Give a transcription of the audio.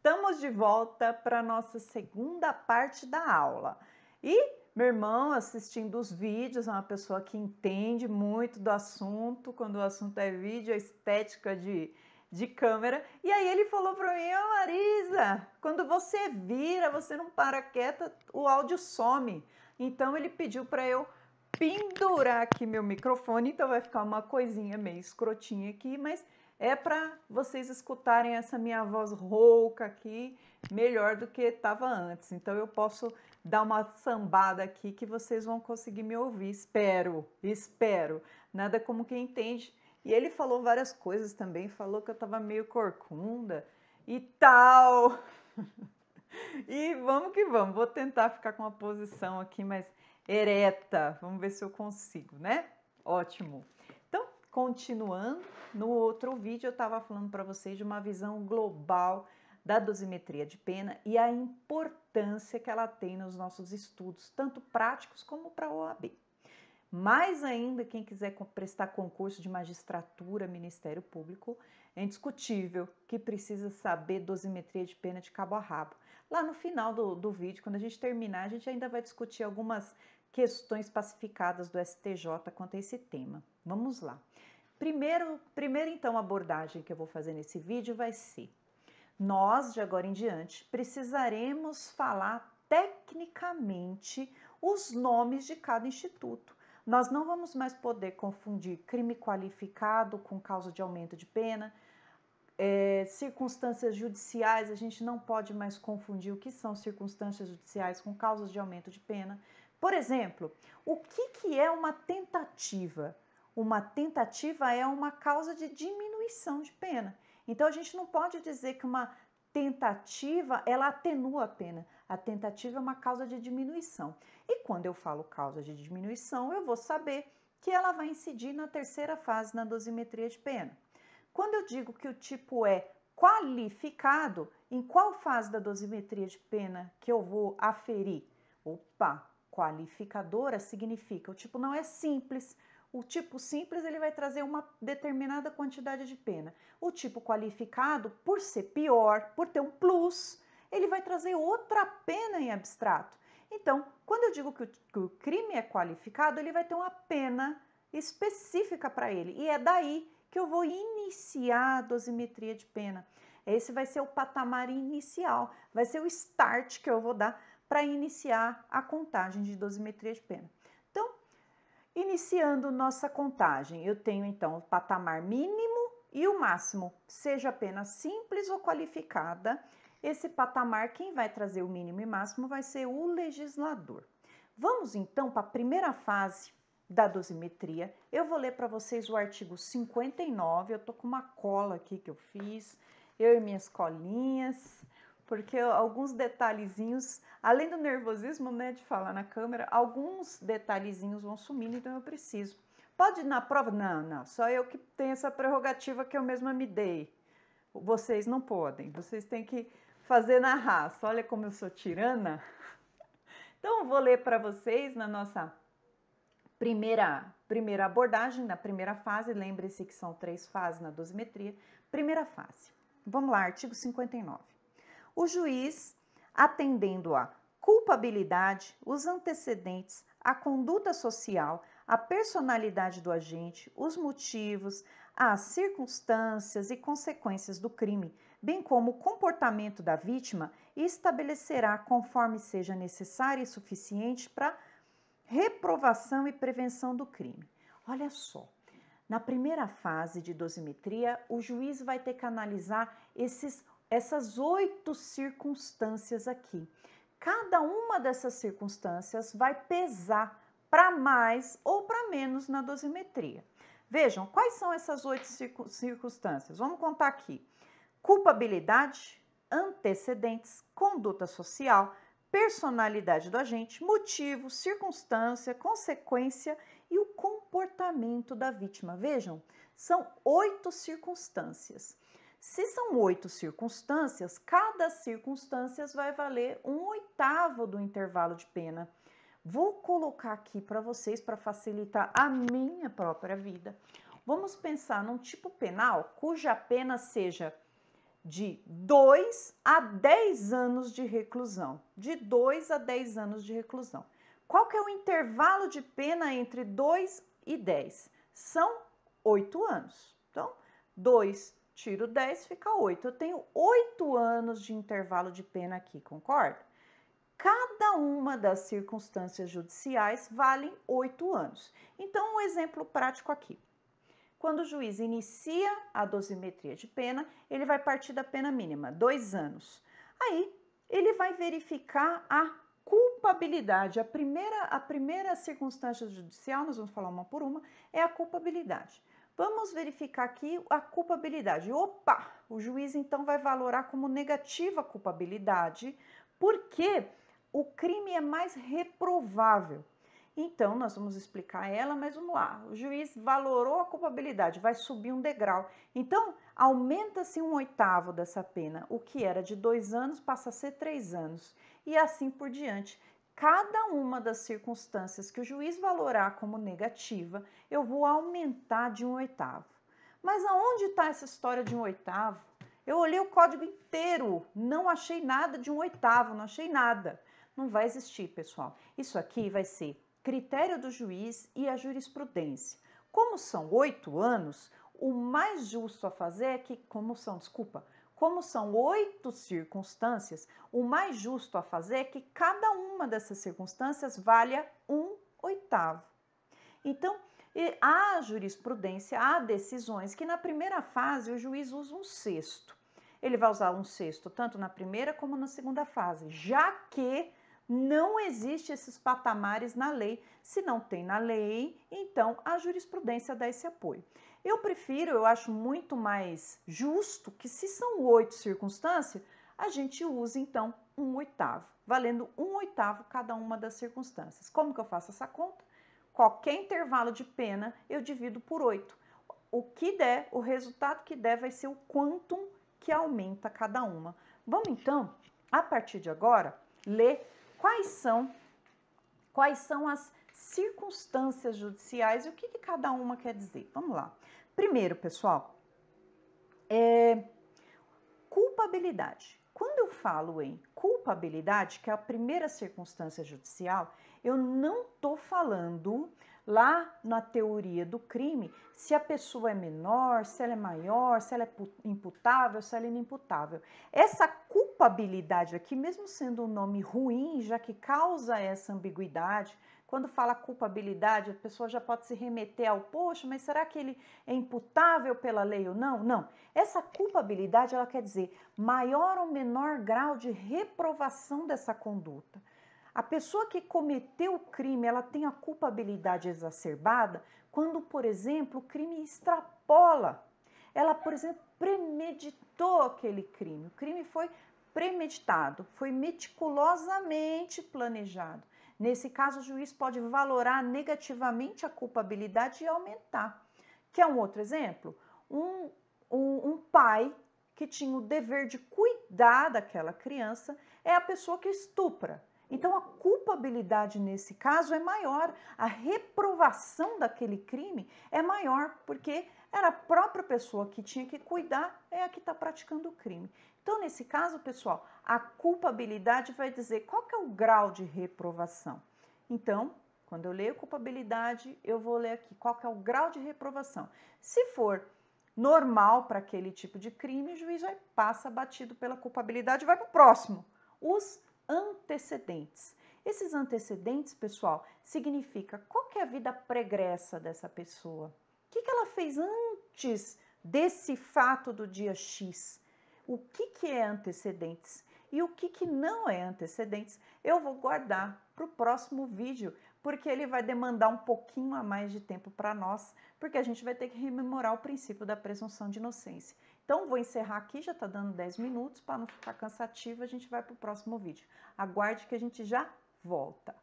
Estamos de volta para a nossa segunda parte da aula. E meu irmão assistindo os vídeos, é uma pessoa que entende muito do assunto, quando o assunto é vídeo, a estética de câmera. E aí ele falou para mim: "Ô Marisa, quando você vira, você não para quieta, o áudio some." Então ele pediu para eu pendurar aqui meu microfone, então vai ficar uma coisinha meio escrotinha aqui, mas é para vocês escutarem essa minha voz rouca aqui melhor do que estava antes. Então eu posso dar uma sambada aqui que vocês vão conseguir me ouvir. Espero. Nada como quem entende. E ele falou várias coisas também, falou que eu estava meio corcunda e tal. E vamos que vamos. Vou tentar ficar com uma posição aqui mais ereta. Vamos ver se eu consigo, né? Ótimo. Então, continuando, no outro vídeo eu estava falando para vocês de uma visão global da dosimetria de pena e a importância que ela tem nos nossos estudos, tanto práticos como para a OAB. Mais ainda, quem quiser prestar concurso de magistratura, Ministério Público, é indiscutível que precisa saber dosimetria de pena de cabo a rabo. Lá no final do vídeo, quando a gente terminar, a gente ainda vai discutir algumas questões pacificadas do STJ quanto a esse tema. Vamos lá. Primeiro então, abordagem que eu vou fazer nesse vídeo vai ser: nós, de agora em diante, precisaremos falar tecnicamente os nomes de cada instituto. Nós não vamos mais poder confundir crime qualificado com causa de aumento de pena, circunstâncias judiciais, a gente não pode mais confundir o que são circunstâncias judiciais com causas de aumento de pena. Por exemplo, o que é uma tentativa? Uma tentativa é uma causa de diminuição de pena. Então, a gente não pode dizer que uma tentativa, ela atenua a pena. A tentativa é uma causa de diminuição. E quando eu falo causa de diminuição, eu vou saber que ela vai incidir na terceira fase, na dosimetria de pena. Quando eu digo que o tipo é qualificado, em qual fase da dosimetria de pena que eu vou aferir? Opa, qualificadora significa o tipo não é simples. O tipo simples ele vai trazer uma determinada quantidade de pena. O tipo qualificado, por ser pior, por ter um plus, ele vai trazer outra pena em abstrato. Então, quando eu digo que o crime é qualificado, ele vai ter uma pena específica para ele. E é daí que eu vou iniciar a dosimetria de pena. Esse vai ser o patamar inicial, vai ser o start que eu vou dar para iniciar a contagem de dosimetria de pena. Então, iniciando nossa contagem, eu tenho então o patamar mínimo e o máximo, seja a pena simples ou qualificada. Esse patamar, quem vai trazer o mínimo e máximo vai ser o legislador. Vamos então para a primeira fase da dosimetria. Eu vou ler para vocês o artigo 59, eu tô com uma cola aqui que eu fiz, eu e minhas colinhas, porque alguns detalhezinhos, além do nervosismo, né, de falar na câmera, alguns detalhezinhos vão sumindo, então eu preciso. Pode ir na prova? Não, só eu que tenho essa prerrogativa que eu mesma me dei. Vocês não podem, vocês têm que fazer na raça. Olha como eu sou tirana. Então, eu vou ler para vocês na nossa primeira abordagem, na primeira fase. Lembre-se que são 3 fases na dosimetria. Primeira fase. Vamos lá, artigo 59. O juiz, atendendo à culpabilidade, os antecedentes, a conduta social, a personalidade do agente, os motivos, as circunstâncias e consequências do crime, bem como o comportamento da vítima, estabelecerá, conforme seja necessário e suficiente, para reprovação e prevenção do crime. Olha só, na primeira fase de dosimetria, o juiz vai ter que analisar essas 8 circunstâncias aqui. Cada uma dessas circunstâncias vai pesar para mais ou para menos na dosimetria. Vejam, quais são essas 8 circunstâncias? Vamos contar aqui. Culpabilidade, antecedentes, conduta social, personalidade do agente, motivo, circunstância, consequência e o comportamento da vítima. Vejam, são 8 circunstâncias. Se são 8 circunstâncias, cada circunstância vai valer 1/8 do intervalo de pena. Vou colocar aqui para vocês para facilitar a minha própria vida. Vamos pensar num tipo penal cuja pena seja de 2 a 10 anos de reclusão. De 2 a 10 anos de reclusão. Qual que é o intervalo de pena entre 2 e 10? São 8 anos. Então, 2 tiro 10 fica 8. Eu tenho 8 anos de intervalo de pena aqui, concorda? Cada uma das circunstâncias judiciais vale 8 anos. Então, um exemplo prático aqui. Quando o juiz inicia a dosimetria de pena, ele vai partir da pena mínima, 2 anos. Aí, ele vai verificar a culpabilidade. A primeira circunstância judicial, nós vamos falar uma por uma, é a culpabilidade. Vamos verificar aqui a culpabilidade. Opa! O juiz então vai valorar como negativa a culpabilidade, porque o crime é mais reprovável. Então, nós vamos explicar ela, mas vamos lá. O juiz valorou a culpabilidade, vai subir um degrau. Então, aumenta-se 1/8 dessa pena. O que era de 2 anos passa a ser 3 anos. E assim por diante. Cada uma das circunstâncias que o juiz valorar como negativa, eu vou aumentar de 1/8. Mas aonde está essa história de 1/8? Eu olhei o código inteiro, não achei nada de 1/8, não achei nada. Não vai existir, pessoal. Isso aqui vai ser critério do juiz e a jurisprudência. Como são 8 anos, o mais justo a fazer é que, como são 8 circunstâncias, o mais justo a fazer é que cada uma dessas circunstâncias valha 1/8. Então, há jurisprudência, há decisões que na primeira fase o juiz usa 1/6. Ele vai usar 1/6 tanto na primeira como na segunda fase, já que não existe esses patamares na lei. Se não tem na lei, então a jurisprudência dá esse apoio. Eu acho muito mais justo que, se são 8 circunstâncias, a gente use então 1/8, valendo 1/8 cada uma das circunstâncias. Como que eu faço essa conta? Qualquer intervalo de pena eu divido por 8. O que der, o resultado que der vai ser o quantum que aumenta cada uma. Vamos então, a partir de agora, ler quais são as circunstâncias judiciais e o que cada uma quer dizer. Vamos lá. Primeiro, pessoal, culpabilidade. Quando eu falo em culpabilidade, que é a primeira circunstância judicial, eu não estou falando lá na teoria do crime se a pessoa é menor, se ela é maior, se ela é imputável, se ela é inimputável. Essa culpabilidade aqui, mesmo sendo um nome ruim, já que causa essa ambiguidade, quando fala culpabilidade, a pessoa já pode se remeter ao, poxa, mas será que ele é imputável pela lei ou não? Não. Essa culpabilidade, ela quer dizer maior ou menor grau de reprovação dessa conduta. A pessoa que cometeu o crime, ela tem a culpabilidade exacerbada quando, por exemplo, o crime extrapola. Ela, por exemplo, premeditou aquele crime. O crime foi premeditado, foi meticulosamente planejado. Nesse caso, o juiz pode valorar negativamente a culpabilidade e aumentar. Quer um outro exemplo? Um pai que tinha o dever de cuidar daquela criança é a pessoa que estupra. Então, a culpabilidade nesse caso é maior, a reprovação daquele crime é maior, porque era a própria pessoa que tinha que cuidar, é a que está praticando o crime. Então, nesse caso, pessoal, a culpabilidade vai dizer qual que é o grau de reprovação. Então, quando eu leio culpabilidade, eu vou ler aqui qual que é o grau de reprovação. Se for normal para aquele tipo de crime, o juiz vai passa batido pela culpabilidade e vai para o próximo. Os antecedentes. Esses antecedentes, pessoal, significa qual que é a vida pregressa dessa pessoa. O que ela fez antes desse fato do dia X? O que é antecedentes e o que não é antecedentes, eu vou guardar para o próximo vídeo, porque ele vai demandar um pouquinho a mais de tempo para nós, porque a gente vai ter que rememorar o princípio da presunção de inocência. Então, vou encerrar aqui, já está dando 10 minutos, para não ficar cansativo, a gente vai para o próximo vídeo. Aguarde que a gente já volta.